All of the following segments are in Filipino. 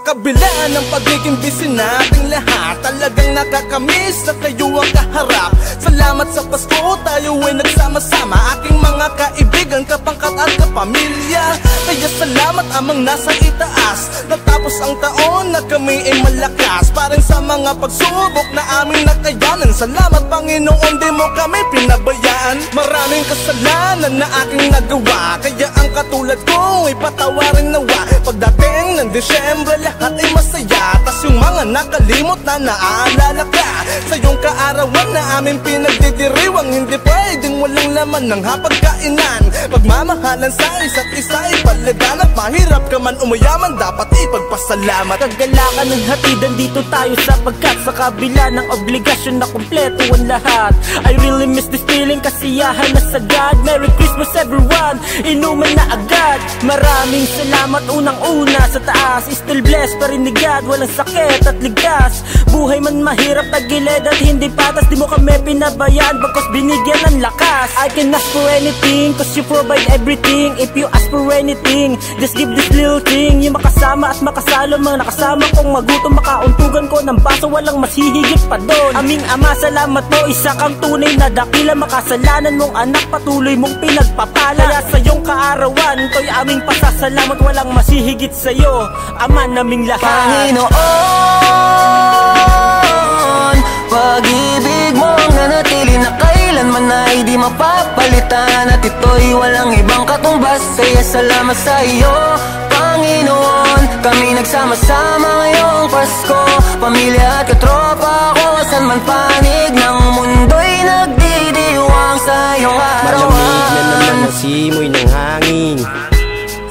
kabila ng pagiging busy nating lahat, talagang nakakamiss na kayo ang kaharap. Salamat sa Pasko, tayo ay nagsama-sama, aking mga kaibigan, kapangkat at kapamilya. Kaya salamat amang nasa itaas, natapos ang taon na kami ay malakas, parang sa mga pagsubok na aming nakayanan. Salamat Panginoon, di mo kami pinabayaan. Maraming kasalanan na aking nagawa, kaya ang katulad ko ay patawarin nawa. Pagdating ng Disyembre, lahat ay masaya, tas yung mga nakalimot na naaalala ka sa iyong kaarawan na aming pinagdidiriwang. Hindi pwedeng walang laman ng hapagkainan, pagmamahalan sa isa't isa ay palaganap. Mahirap ka man umayaman, dapat ipagpasalamat. Kagalakan ng hatidan dito tayo sapagkat sa kabila ng obligasyon na kumpleto ang lahat. I really miss this feeling, kasiyahan na sagad. Merry Christmas everyone, inuman na agad. Maraming salamat unang-una sa taas, still blessed pa rin ni God, walang sakit at ligtas. Buhay man mahirap, tagilid at hindi patas, di mo kami pinabayaan bagkus binigyan ng lakas. I can ask for anything, cause you provide everything. If you ask for anything, just give this little thing. Yung makasama at makasalo, mga nakasama kong magutom, makauntugan ko ng baso, walang mas hihigit pa doon. Aming Ama, salamat mo, isa kang tunay na dakila. Makasalanan mong anak, patuloy mong pinagpapala. Kaya sa iyong kaarawan, to'y aming pasasalamat, walang masihigit sa'yo, Ama naming lahat. Panginoon, pag-ibig mong nanatili na kailanman ay di mapapalitan, at ito'y walang ibang katumbas. Kaya salamat sa iyo, Panginoon. Kami nagsama-sama ngayong Pasko, pamilya at katropa ko, saan man panig ng mundo'y nagdidiwang sa iyong arawan. Malamig na naman ang simoy ng hangin,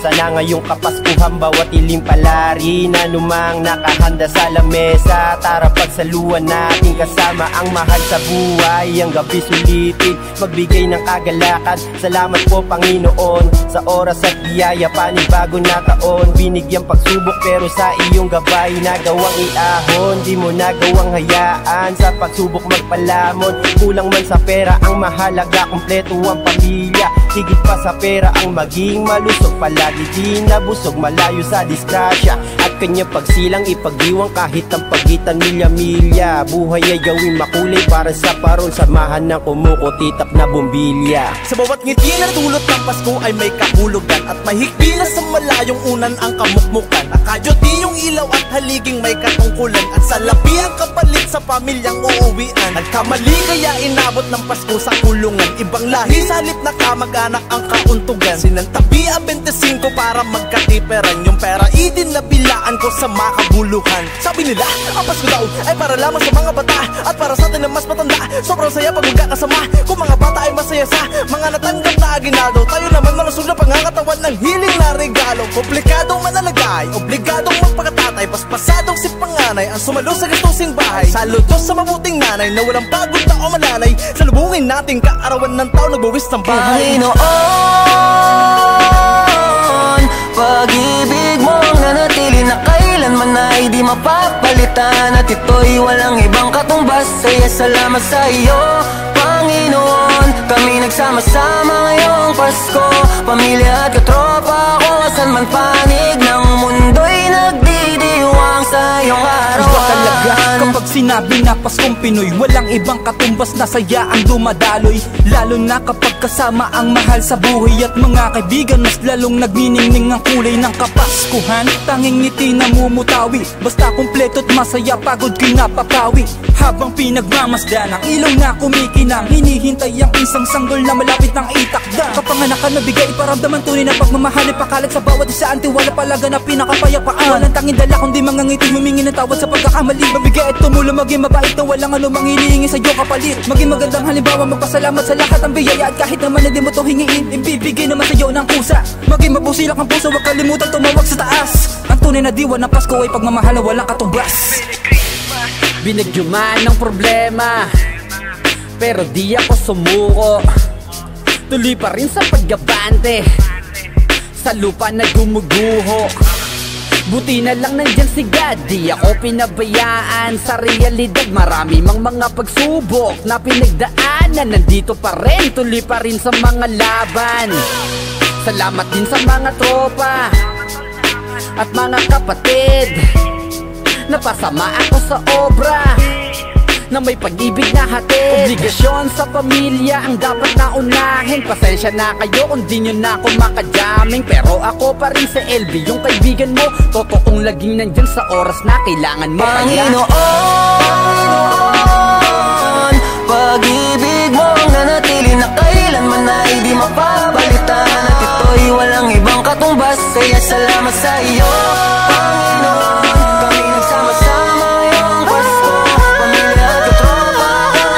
sana ngayong Kapaskuhan bawat ilim palari na numang nakahanda sa lamesa. Tara pagsaluan natin kasama ang mahal sa buhay. Ang gabi sulitin, magbigay ng kagalakan. Salamat po Panginoon sa oras at biyaya, panibago na taon. Binigyang pagsubok pero sa iyong gabay nagawang iahon. Di mo nagawang hayaan sa pagsubok magpalamon. Kulang man sa pera ang mahalaga, kumpleto ang pamilya. Higit pa sa pera ang maging malusog, palagi di nabusog, malayo sa disgrasya. At kanya pagsilang ipag-iwang kahit ang pagitan milya-milya. Buhay ay gawin makulay para sa paron, samahan ng kumukutitap na bumbilya. Sa bawat ngiti na dulot ng Pasko ay may kahulugan, at may higpi na sa malayong unan ang kamukmukan. Akayoti yung ilaw at haliging may katungkulan, at sa labi ang kapalit sa pamilyang uuwian. Nagkamali kaya inabot ng Pasko sa kulungan, ibang lahi sa halip na kamag-anak ang kauntugan. Sinantabi ang 25 para magkatiperan, yung pera idinabilaan ko sa makabuluhan. Sabi nila ang Pasko daw ay para lamang sa mga bata, at para sa atin na mas matanda, sobrang saya pag magkakasama. Kung mga bata ay masaya sa mga natanggap na aginado, tayo naman malusog na pangangatawan ng hiling na regalo. Komplikadong manalagay, obligadong magpakatatay, paspasadong si panganay ang sumalo sa gastusing bahay. Saludo sa mabuting nanay na walang pagod na o malalay, salubungin nating kaarawan ng tao nagbuwis ng bahay. Panginoon, pag-ibig mong nanatili na kailanman ay di mapapalitan, at ito'y walang ibang katumbas. Kaya salamat sa iyo, Panginoon. Kami nagsama-sama ngayong Pasko, pamilya at katropa ko, saan man panig ng mundo'y nagdidiwang sa iyong arawan. Iba talaga kapag sinabi na Paskong Pinoy, walang ibang katumbas na saya ang dumadaloy. Lalo na kapag kasama ang mahal sa buhay at mga kaibigan, mas lalong nagniningning ang kulay ng Kapaskuhan. Tanging ngiti na mumutawi, basta kumpleto at masaya, pagod ko'y napapawi. Habang pinagmamasdan ang ilaw na kumikinang, hinihintay ang isang sanggol na malapit ng itakda. Kapanganakan na bigay iparamdaman, tunay na pagmamahal, ipakalat sa bawat isa, antiwala palaga na pinakapayapaan. Walang tanging dala kundi mga ngiti, humingi ng tawad sa pagkakamali. Mabigay at tumulong, maging mabait na walang anumang hinihingi sa iyo kapalit. Maging magandang halimbawa, magpasalamat sa lahat ang biyaya, at kahit naman na di mo to hingiin, ibibigay naman sa iyo ng kusa. Maging mabusilak ang puso, huwag kalimutan tumawag sa taas. Ang tunay na diwa ng Pasko ay pagmamahal na walang katumbas. Binigyo man ng problema, pero di ako sumuko. Tuloy pa rin sa paggabante, sa lupa na gumuguho. Buti na lang nandyan si God, di ako pinabayaan. Sa realidad marami mang mga pagsubok na pinagdaanan, nandito pa rin, tuloy pa rin sa mga laban. Salamat din sa mga tropa, at mga kapatid. Napasama ako sa obra na may pag-ibig na hatid. Obligasyon sa pamilya ang dapat na unahin. Pasensya na kayo kung di nyo na ako makajaming, pero ako pa rin sa LB, yung kaibigan mo, totoong laging nandyan sa oras na kailangan mo. Panginoon, pag-ibig mo ang nanatili na kailanman ay di mapapalitan, at ito'y walang ibang katumbas, kaya salamat sa iyo, Panginoon. Kami nagsama-sama ngayong Pasko, pamilya at katropa,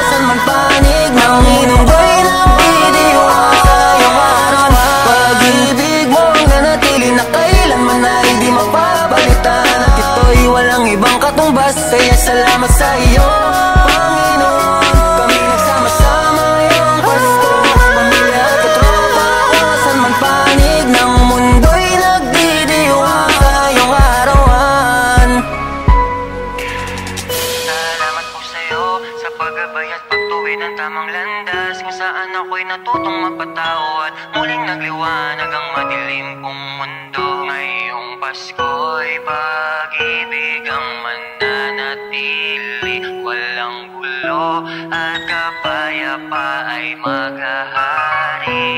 saan man panig ng inunggoy nagdidiwang sa iyong araw. Pag-ibig mo ang nanatili na kailanman ay di mapapalitan, at ito'y walang ibang katumbas, kaya salamat sa iyo, Panginoon. Kami nagsama-sama ngayong Pasko, pamilya at katropa, saan man panig ng mundo'y nagdidiwang sa iyong arawan. Salamat po sa'yo sa paggabay at pagtuwid ng tamang landas, kung saan ako'y natutong mapatawad, muling nagliwanag ang madilim kong mundo. Ngayong Pasko'y pag-ibig ang mananatili, walang gulo at kapayapa ay maghahari.